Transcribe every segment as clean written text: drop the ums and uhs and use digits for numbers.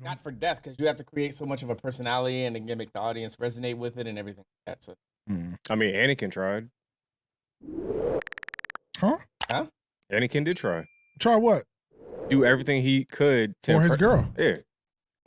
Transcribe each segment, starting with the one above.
not for death, because you have to create so much of a personality and then make the audience resonate with it and everything like that. So, I mean, Anakin tried. Huh? Anakin did try. Try what? Do everything he could to For his girl. Yeah.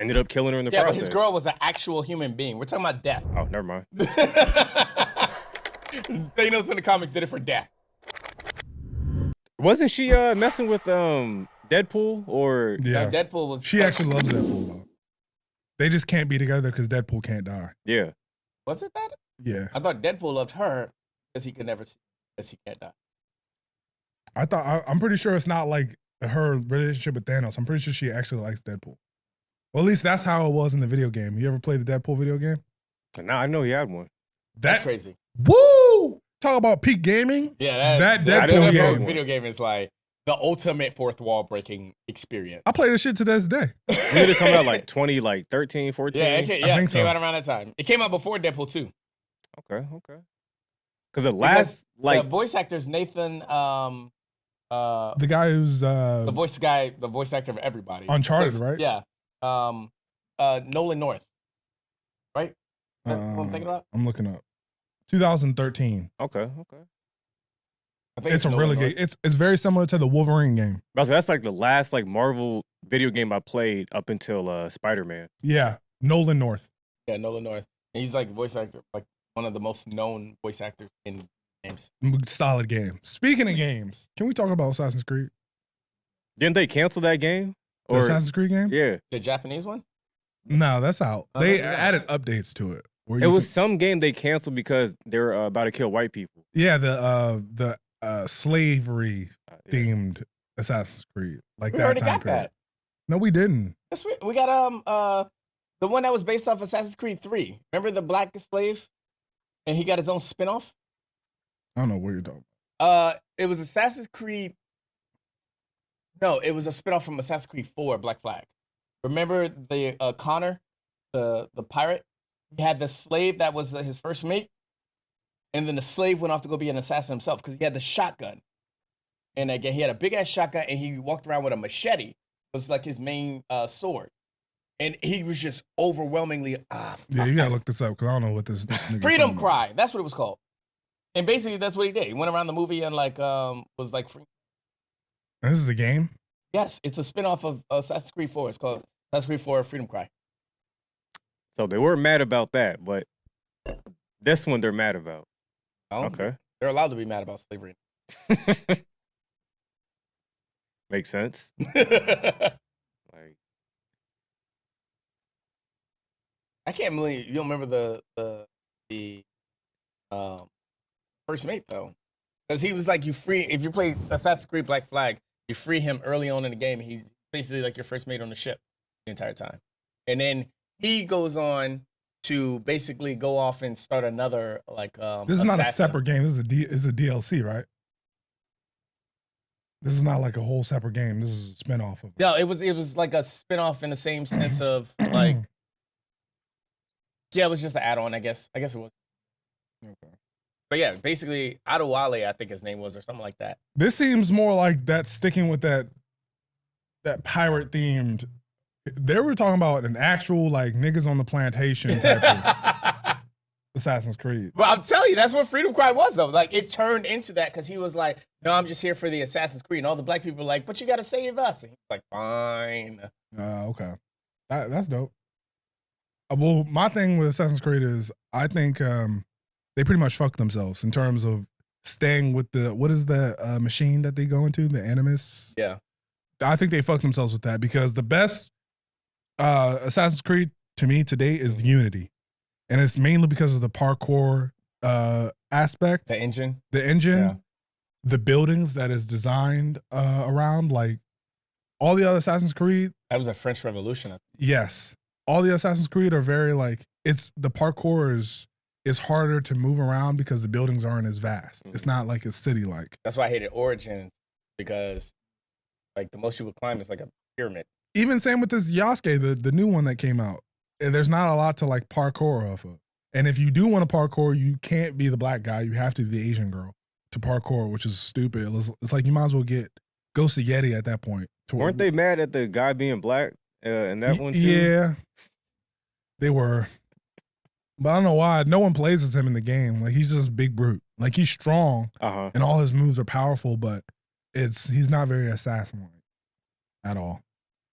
Ended up killing her in the yeah, process. but his girl was an actual human being. We're talking about death. Oh, never mind. Thanos in the comics did it for death. Wasn't she messing with Deadpool or? Yeah, No, Deadpool was. She actually loves Deadpool though. They just can't be together because Deadpool can't die. Yeah. Was it that? Yeah. I thought Deadpool loved her because he could never see, because he can't die. I'm pretty sure it's not like her relationship with Thanos. I'm pretty sure she actually likes Deadpool. Well, at least that's how it was in the video game. You ever played the Deadpool video game? Nah, I know he had one. That's crazy. Woo! Talk about peak gaming. Yeah, that Deadpool game. Video game is like the ultimate fourth wall breaking experience. I play this shit to this day. It need to come out like 13, 14. Yeah, it came so. out around that time. It came out before Deadpool 2. Okay. Because the last the voice actor's Nathan. The guy who's the voice actor of everybody. Uncharted, right? Yeah. Nolan North. Right? That's what I'm thinking about? I'm looking up. 2013. Okay. I think It's a really good. It's very similar to the Wolverine game. That's like the last like Marvel video game I played up until Spider-Man. Yeah, Nolan North. Yeah, Nolan North. And he's like voice actor, like one of the most known voice actors in games. Solid game. Speaking of games, can we talk about Assassin's Creed? Didn't they cancel that game? The Assassin's Creed game? Yeah. The Japanese one? No, that's out. Oh, They yeah. added updates to it. It was some game they canceled because they were about to kill white people. Yeah, the slavery themed Assassin's Creed, like We that already time got period. that. No, we didn't. Yes, we got the one that was based off Assassin's Creed 3. Remember the black slave? And he got his own spinoff? I don't know what you're talking about. It was Assassin's Creed. No, it was a spinoff from Assassin's Creed 4, Black Flag. Remember the Connor, the pirate? He had the slave that was his first mate, and then the slave went off to go be an assassin himself because he had the shotgun. And again, he had a big ass shotgun, and he walked around with a machete. It was like his main sword, and he was just overwhelmingly Yeah, you gotta look this up because I don't know what this nigga's Freedom talking about. Cry. That's what it was called. And basically, that's what he did. He went around the movie and like was like free. And this is a game. Yes, it's a spinoff of Assassin's Creed 4. It's called Assassin's Creed 4 Freedom Cry. So they were mad about that, but this one they're mad about. Okay. They're allowed to be mad about slavery. Makes sense. Like, I can't believe you don't remember the first mate though, because he was like if you play Assassin's Creed Black Flag, you free him early on in the game. He's basically like your first mate on the ship the entire time, and then he goes on to basically go off and start another like. This is not a separate game. This is a DLC, right? This is not like a whole separate game. This is a spinoff of. No, it was like a spinoff in the same sense of like. Yeah, it was just an add-on, I guess. I guess it was. Okay. But yeah, basically, Adewale, I think his name was, or something like that. This seems more like that sticking with that pirate themed. They were talking about an actual like niggas on the plantation type of Assassin's Creed. Well, I'm telling you, that's what Freedom Cry was, though. Like, it turned into that because he was like, no, I'm just here for the Assassin's Creed. And all the black people were like, but you got to save us. And he's like, fine. Okay. That's dope. Well, my thing with Assassin's Creed is I think they pretty much fucked themselves in terms of staying with what is the machine that they go into, the Animus? Yeah. I think they fucked themselves with that because the best Assassin's Creed to me today is the Unity. And it's mainly because of the parkour aspect. The engine. Yeah. The buildings that is designed around, like all the other Assassin's Creed. That was a French Revolution. Yes. All the Assassin's Creed are very like, the parkour is harder to move around because the buildings aren't as vast. It's not like a city like. That's why I hated Origins, because like the most you would climb is like a pyramid. Even same with this Yasuke, the new one that came out. There's not a lot to like parkour off of. And if you do want to parkour, you can't be the black guy. You have to be the Asian girl to parkour, which is stupid. It's like you might as well get Ghost of Yeti at that point. Weren't they mad at the guy being black? in that one too. Yeah, they were. But I don't know why. No one plays as him in the game. Like, he's just big brute. Like, he's strong and all his moves are powerful, but he's not very assassin-like at all.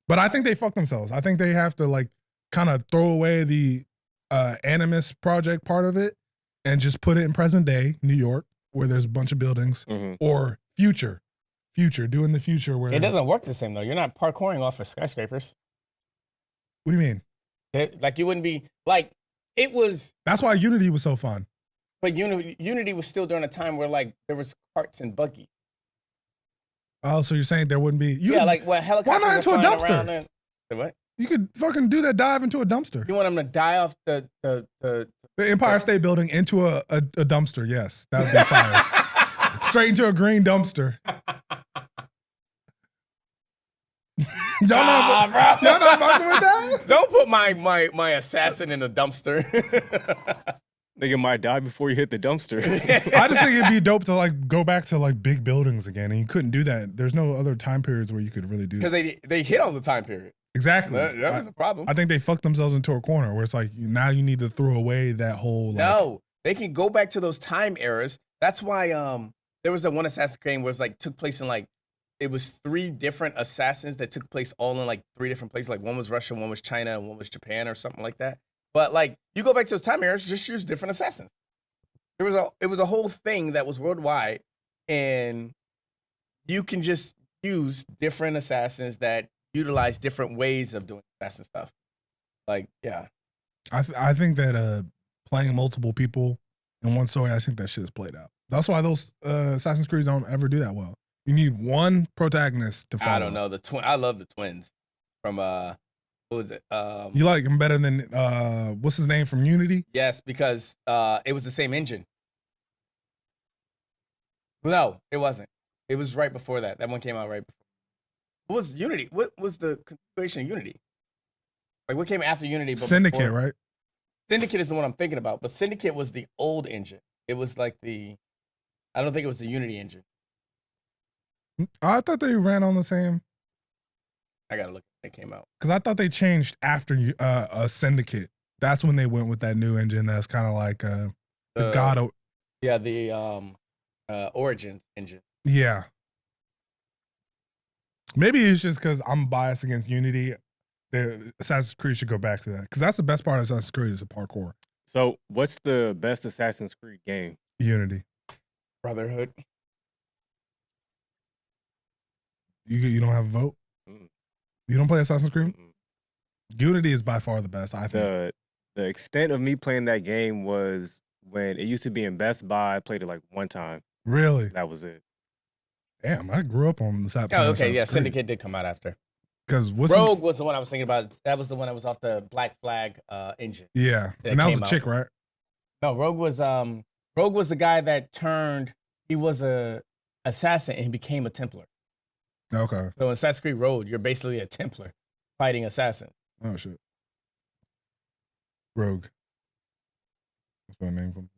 But I think they fucked themselves. I think they have to, like, kind of throw away the Animus project part of it and just put it in present day New York, where there's a bunch of buildings, or future, doing the future where it doesn't work the same though. You're not parkouring off of skyscrapers. What do you mean? Like you wouldn't be like it was. That's why Unity was so fun. But Unity was still during a time where like there was carts and buggy. Oh, so you're saying there wouldn't be? Like what helicopters? Why not into a dumpster? What? You could fucking do that dive into a dumpster. You want them to die off the Empire State Building into a dumpster? Yes, that would be fire. Straight into a green dumpster. Y'all not fucking with that? Don't put my assassin in a dumpster. Nigga might die before you hit the dumpster. I just think it'd be dope to like go back to like big buildings again, and you couldn't do that. There's no other time periods where you could really do that. Because they hit on the time period. Exactly. That was a problem. I think they fucked themselves into a corner where it's like now you need to throw away that whole. Like, no, they can go back to those time eras. That's why there was that one Assassin's Creed where it was like took place in like it was 3 different assassins that took place all in like 3 different places. Like one was Russia, one was China, and one was Japan or something like that. But like you go back to those time eras, just use different assassins. It was a whole thing that was worldwide, and you can just use different assassins that utilize different ways of doing assassin stuff. Like, yeah. I think that playing multiple people in one story, I think that shit is played out. That's why those Assassin's Creed don't ever do that well. You need one protagonist to follow. I don't know I love the twins from what was it? You like him better than what's his name from Unity? Yes, because it was the same engine. No, it wasn't. It was right before that. That one came out right before. What was Unity? What was the continuation of Unity? Like what came after Unity? But Syndicate, before? right? Syndicate is the one I'm thinking about, but Syndicate was the old engine. It was like I don't think it was the Unity engine. I thought they ran on the same. I gotta look when it came out. Because I thought they changed after a Syndicate. That's when they went with that new engine that's kind of like the God of... Yeah, the Origins engine. Yeah. Maybe it's just because I'm biased against Unity. The Assassin's Creed should go back to that. Because that's the best part of Assassin's Creed is the parkour. So what's the best Assassin's Creed game? Unity. Brotherhood. You don't have a vote? You don't play Assassin's Creed? Unity is by far the best, I think. The extent of me playing that game was when it used to be in Best Buy. I played it like one time. Really? That was it. Damn, I grew up on this app. Oh, okay, yeah, Syndicate did come out after. Because Rogue was the one I was thinking about. That was the one that was off the Black Flag engine. Yeah, and that was a chick, right? No, Rogue was the guy that turned. He was a assassin and he became a Templar. Okay. So in Assassin's Creed Road, you're basically a Templar fighting assassin. Oh shit. Rogue. That's my name from.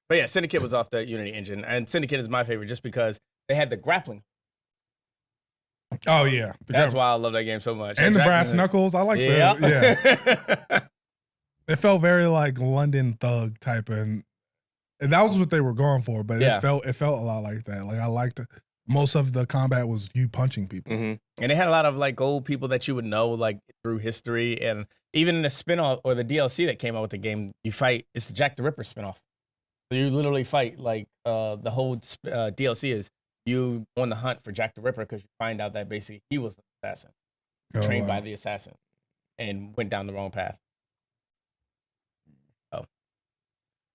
But yeah, Syndicate was off the Unity engine, and Syndicate is my favorite just because they had the grappling. Oh yeah, that's why I love that game so much. And the brass knuckles, I like that. Yeah. It felt very like London Thug type, and that was what they were going for. But it felt a lot like that. Like I liked it. Most of the combat was you punching people, and they had a lot of like old people that you would know like through history, and even in the spinoff or the DLC that came out with the game, you fight. It's the Jack the Ripper spinoff. So you literally fight like the whole DLC is you on the hunt for Jack the Ripper because you find out that basically he was the assassin, trained by the assassin, and went down the wrong path. Oh,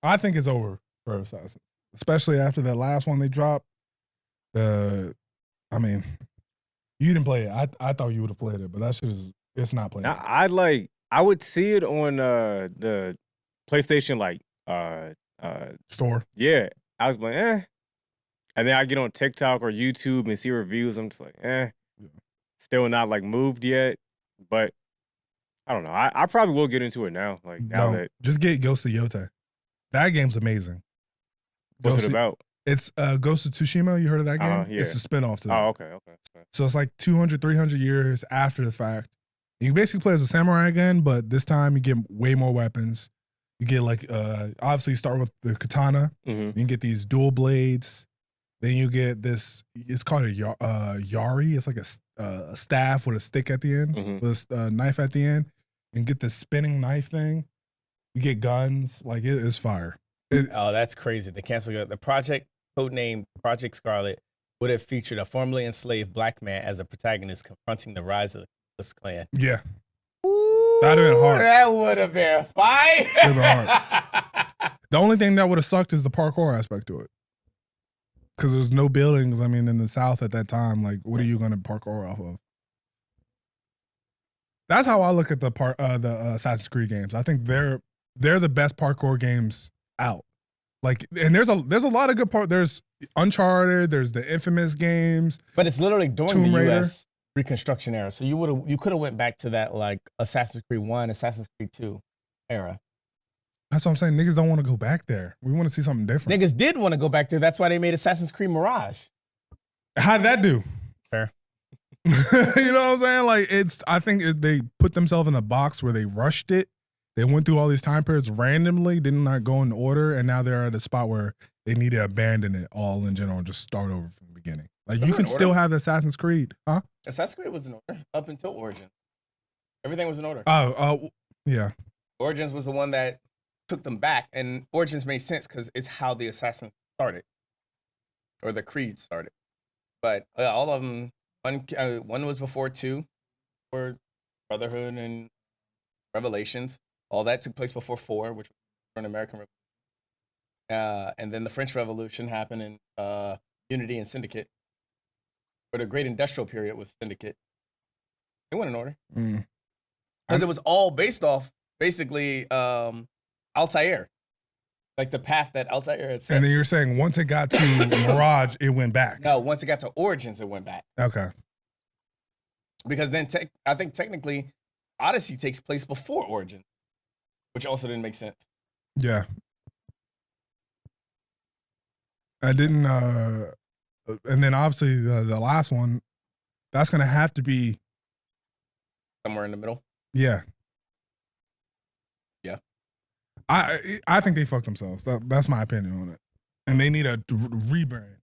I think it's over for Assassin, especially after that last one they dropped. I mean, you didn't play it. I thought you would have played it, but that shit it's not played. I would see it on the PlayStation store. Yeah, I was like, and then I get on TikTok or YouTube and see reviews. I'm just like, still not like moved yet, but I don't know. I probably will get into it now. Like now that just get Ghost of Yotei. That game's amazing. What's it about? It's Ghost of Tsushima. You heard of that game? Yeah. It's a spinoff to that. Oh, okay. So it's like 200, 300 years after the fact. You basically play as a samurai again, but this time you get way more weapons. You get like obviously you start with the katana. Mhm. You can get these dual blades. Then you get this. It's called a yari. It's like a staff with a stick at the end, Mhm. with a knife at the end. And get this spinning knife thing. You get guns. Like it is fire. Oh, that's crazy. They canceled the project, codenamed Project Scarlet, would have featured a formerly enslaved black man as a protagonist confronting the rise of the Ku Klux Klan. Yeah. Ooh, That'd have been hard. That would have been fire. That'd been The only thing that would have sucked is the parkour aspect to it. Because there's no buildings, I mean, in the South at that time. Like, what are you going to parkour off of? That's how I look at the Assassin's Creed games. I think they're the best parkour games out. Like, and there's a lot of good There's Uncharted. There's the infamous games. But it's literally during Tomb the Raider. U.S. Reconstruction era. So you could have went back to that like Assassin's Creed 1, Assassin's Creed 2 era. That's what I'm saying. Niggas don't want to go back there. We want to see something different. Niggas did want to go back there. That's why they made Assassin's Creed Mirage. How did that do? Fair. You know what I'm saying? Like I think they put themselves in a box where they rushed it. They went through all these time periods randomly, did not go in order, and now they're at a spot where they need to abandon it all in general and just start over from the beginning. Like you could still have the Assassin's Creed, huh? Assassin's Creed was in order up until Origins. Everything was in order. Oh, yeah. Origins was the one that took them back, and Origins made sense because it's how the Assassin started, or the Creed started. But all of them, one was before 2, for Brotherhood and Revelations. All that took place before 4, which was an American Revolution. And then the French Revolution happened in Unity and Syndicate. Or the Great Industrial Period was Syndicate. They went in order. Because it was all based off, basically, Altair. Like the path that Altair had set. And then you're saying once it got to Mirage, it went back. No, once it got to Origins, it went back. Okay. Because then I think technically Odyssey takes place before Origins, which also didn't make sense. Yeah. I didn't, and then obviously the last one, that's going to have to be Somewhere in the middle. Yeah. Yeah. I think they fucked themselves. That's my opinion on it. And they need a rebrand.